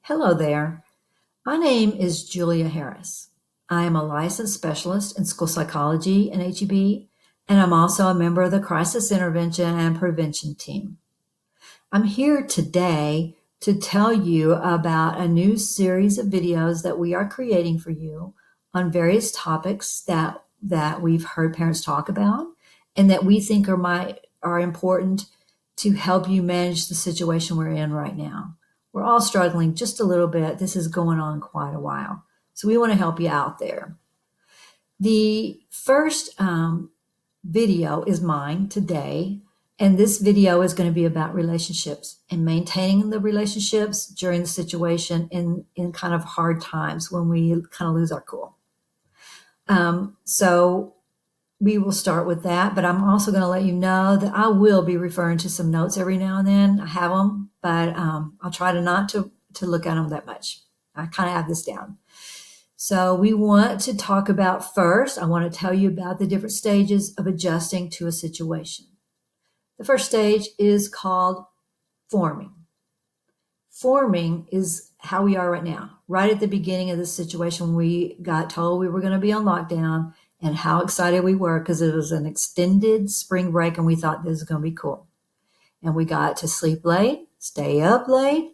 Hello there. My name is Julia Harris. I am a licensed specialist in school psychology and HEB, and I'm also a member of the Crisis Intervention and Prevention team. I'm here today to tell you about a new series of videos that we are creating for you on various topics that we've heard parents talk about and that we think are important to help you manage the situation we're in right now. We're all struggling just a little bit. This is going on quite a while. So we want to help you out there. The first video is mine today. And this video is going to be about relationships and maintaining the relationships during the situation in kind of hard times when we kind of lose our cool. So we will start with that, but I'm also going to let you know that I will be referring to some notes every now and then. I have them, but I'll try to not to look at them that much. I kind of have this down. So we want to talk about first, I want to tell you about the different stages of adjusting to a situation. The first stage is called forming. Forming is how we are right now. Right at the beginning of this situation, we got told we were going to be on lockdown and how excited we were because it was an extended spring break and we thought this was going to be cool. And we got to sleep late, stay up late,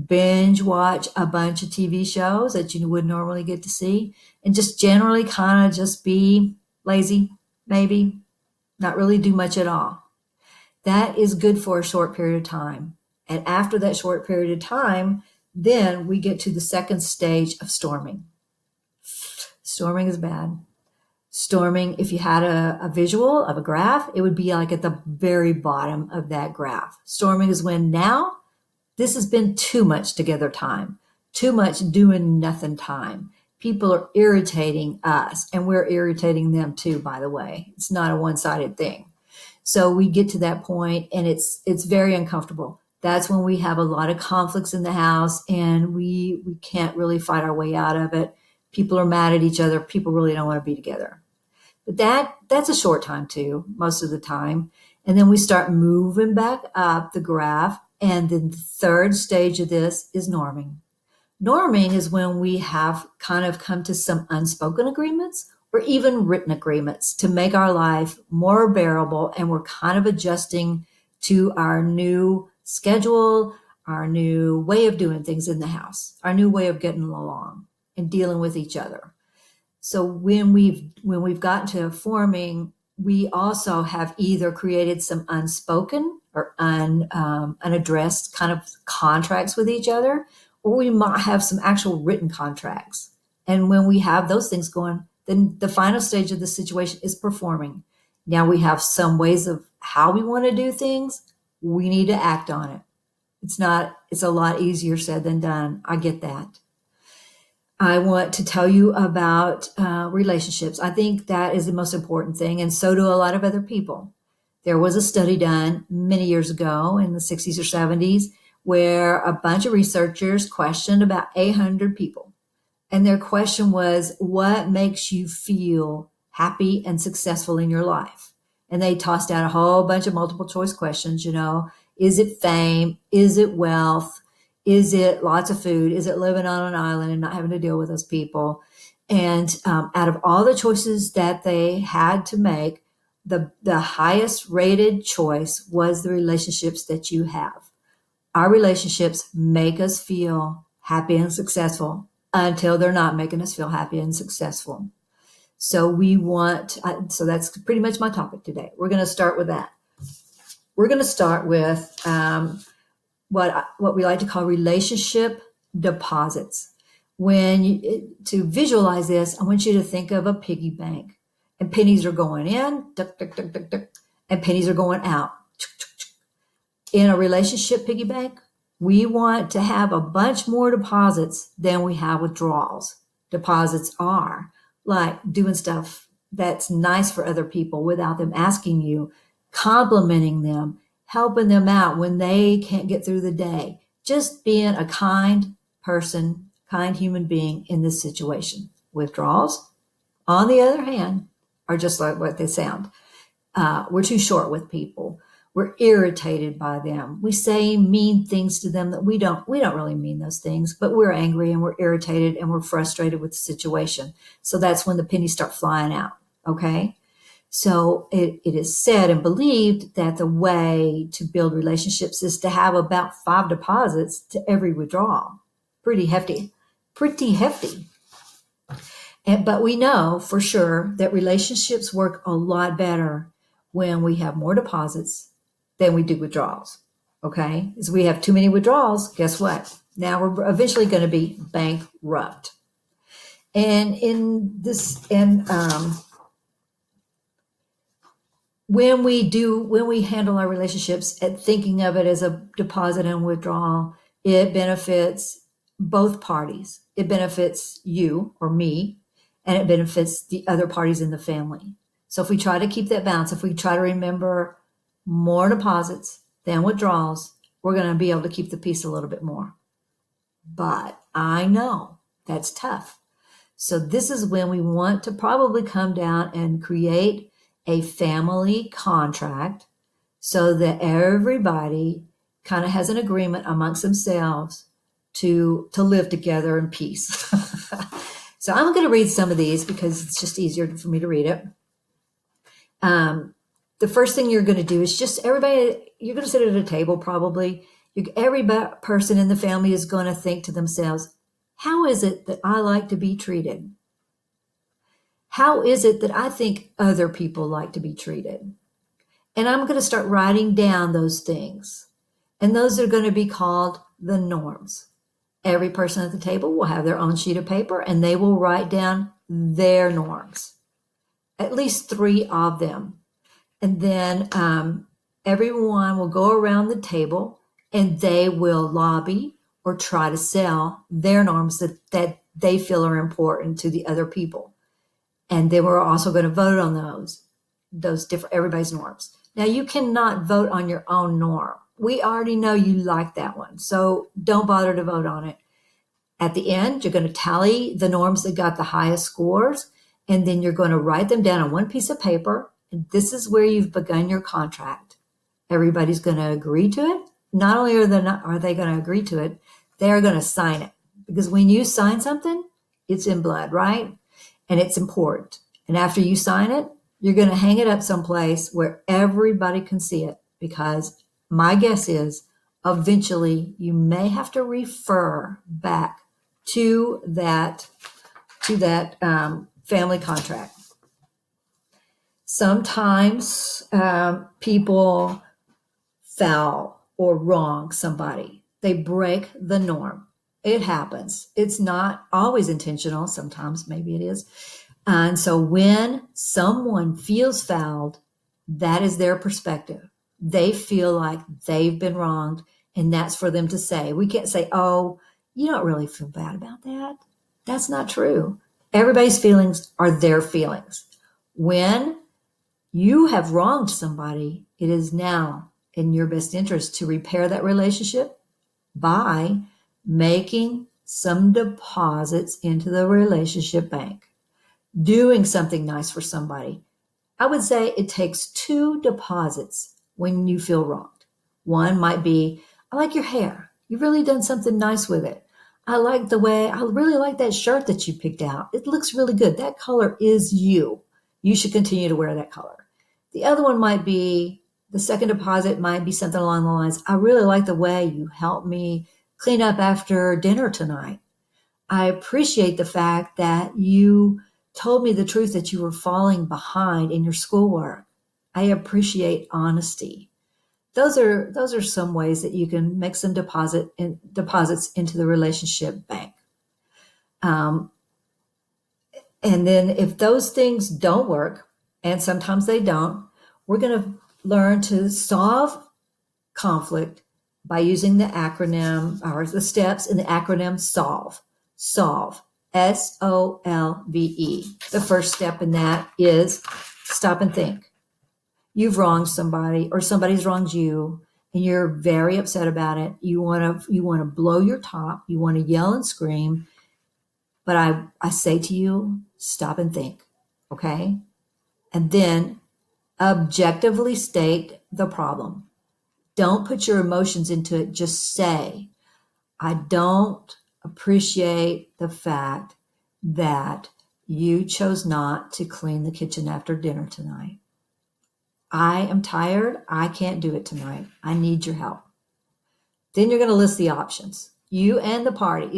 binge watch a bunch of TV shows that you would normally get to see, and just generally kind of just be lazy, maybe, not really do much at all. That is good for a short period of time. And after that short period of time, then we get to the second stage of storming. Storming is bad. Storming, if you had a visual of a graph, it would be like at the very bottom of that graph. Storming is when now this has been too much together time, too much doing nothing time. People are irritating us and we're irritating them too, by the way. It's not a one-sided thing. So we get to that point and it's very uncomfortable. That's when we have a lot of conflicts in the house and we can't really fight our way out of it. People are mad at each other. People really don't want to be together. But that's a short time too, most of the time. And then we start moving back up the graph. And then the third stage of this is norming. Norming is when we have kind of come to some unspoken agreements or even written agreements to make our life more bearable. And we're kind of adjusting to our new schedule, our new way of doing things in the house, our new way of getting along and dealing with each other. So when we've gotten to forming, we also have either created some unspoken or unaddressed kind of contracts with each other, or we might have some actual written contracts. And when we have those things going, then the final stage of the situation is performing. Now we have some ways of how we want to do things. We need to act on it. It's a lot easier said than done. I get that. I want to tell you about relationships. I think that is the most important thing, and so do a lot of other people. There was a study done many years ago in the 60s or 70s where a bunch of researchers questioned about 800 people. And their question was, what makes you feel happy and successful in your life? And they tossed out a whole bunch of multiple choice questions, is it fame? Is it wealth? Is it lots of food? Is it living on an island and not having to deal with those people? And out of all the choices that they had to make, the highest rated choice was the relationships that you have. Our relationships make us feel happy and successful until they're not making us feel happy and successful. So so that's pretty much my topic today. We're going to start with that. We're going to start with what we like to call relationship deposits. To visualize this, I want you to think of a piggy bank, and pennies are going in, duck, duck, duck, duck, duck, and pennies are going out. In a relationship piggy bank, we want to have a bunch more deposits than we have withdrawals. Deposits are like doing stuff that's nice for other people without them asking you, complimenting them, helping them out when they can't get through the day, just being a kind person, kind human being in this situation. Withdrawals, on the other hand, are just like what they sound. We're too short with people. We're irritated by them. We say mean things to them that we don't really mean those things, but we're angry and we're irritated and we're frustrated with the situation. So that's when the pennies start flying out. Okay. So it is said and believed that the way to build relationships is to have about 5 deposits to every withdrawal. Pretty hefty, pretty hefty. But we know for sure that relationships work a lot better when we have more deposits than we do withdrawals. Okay. As we have too many withdrawals, guess what? Now we're eventually going to be bankrupt. And when we handle our relationships and thinking of it as a deposit and withdrawal, it benefits both parties. It benefits you or me, and it benefits the other parties in the family. So if we try to keep that balance, if we try to remember more deposits than withdrawals, we're going to be able to keep the peace a little bit more. But I know that's tough. So this is when we want to probably come down and create a family contract so that everybody kind of has an agreement amongst themselves to live together in peace. So I'm going to read some of these because it's just easier for me to read it. The first thing you're going to do is just everybody, you're going to sit at a table probably. Every person in the family is going to think to themselves, how is it that I like to be treated? How is it that I think other people like to be treated? And I'm going to start writing down those things. And those are going to be called the norms. Every person at the table will have their own sheet of paper and they will write down their norms, at least 3 of them. And then everyone will go around the table and they will lobby or try to sell their norms that they feel are important to the other people. And then we're also going to vote on those different, everybody's norms. Now you cannot vote on your own norm. We already know you like that one. So don't bother to vote on it. At the end, you're going to tally the norms that got the highest scores. And then you're going to write them down on one piece of paper. And this is where you've begun your contract. Everybody's going to agree to it. Not only are they going to agree to it, they're going to sign it. Because when you sign something, it's in blood, right? And it's important. And after you sign it, you're going to hang it up someplace where everybody can see it. Because my guess is eventually you may have to refer back to that family contract. Sometimes people foul or wrong somebody. They break the norm. It happens. It's not always intentional. Sometimes maybe it is. And so when someone feels fouled, that is their perspective. They feel like they've been wronged, and that's for them to say. We can't say, oh, you don't really feel bad about that. That's not true. Everybody's feelings are their feelings. When you have wronged somebody, it is now in your best interest to repair that relationship by making some deposits into the relationship bank, doing something nice for somebody. I would say it takes 2 deposits when you feel wronged. One might be, I like your hair. You've really done something nice with it. I really like that shirt that you picked out. It looks really good. That color is you. You should continue to wear that color. The other one might be, the second deposit might be something along the lines, I really like the way you helped me clean up after dinner tonight. I appreciate the fact that you told me the truth that you were falling behind in your schoolwork. I appreciate honesty. Those are some ways that you can make some deposits into the relationship bank. And then if those things don't work, and sometimes they don't, we're going to learn to solve conflict by using the acronym or the steps in the acronym SOLVE. SOLVE. SOLVE. The first step in that is stop and think. You've wronged somebody or somebody's wronged you and you're very upset about it. You want to blow your top. You want to yell and scream. But I say to you, stop and think. Okay? And then objectively state the problem. Don't put your emotions into it. Just say, I don't appreciate the fact that you chose not to clean the kitchen after dinner tonight. I am tired. I can't do it tonight. I need your help. Then you're going to list the options. You and the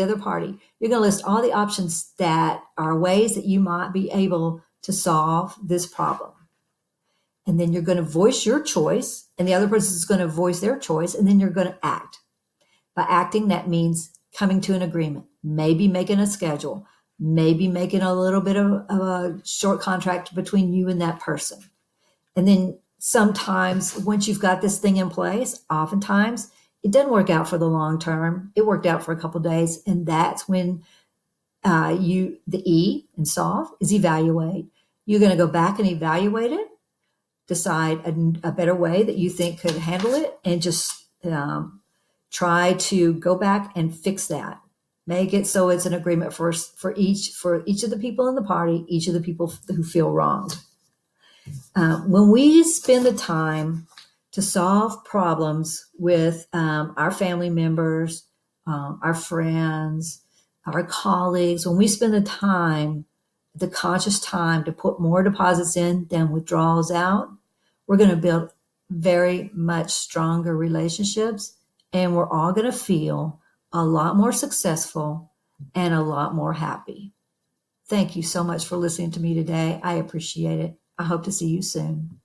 other party, you're going to list all the options that are ways that you might be able to solve this problem. And then you're going to voice your choice, and the other person is going to voice their choice, and then you're going to act. By acting, that means coming to an agreement, maybe making a schedule, maybe making a little bit of a short contract between you and that person. And then sometimes once you've got this thing in place, oftentimes it doesn't work out for the long term. It worked out for a couple of days. And that's when the E in solve is evaluate. You're going to go back and evaluate it, decide a better way that you think could handle it, and just try to go back and fix that. Make it so it's an agreement for each of the people in the party, each of the people who feel wronged. When we spend the time to solve problems with our family members, our friends, our colleagues, when we spend the conscious time to put more deposits in than withdrawals out, we're going to build very much stronger relationships, and we're all going to feel a lot more successful and a lot more happy. Thank you so much for listening to me today. I appreciate it. I hope to see you soon.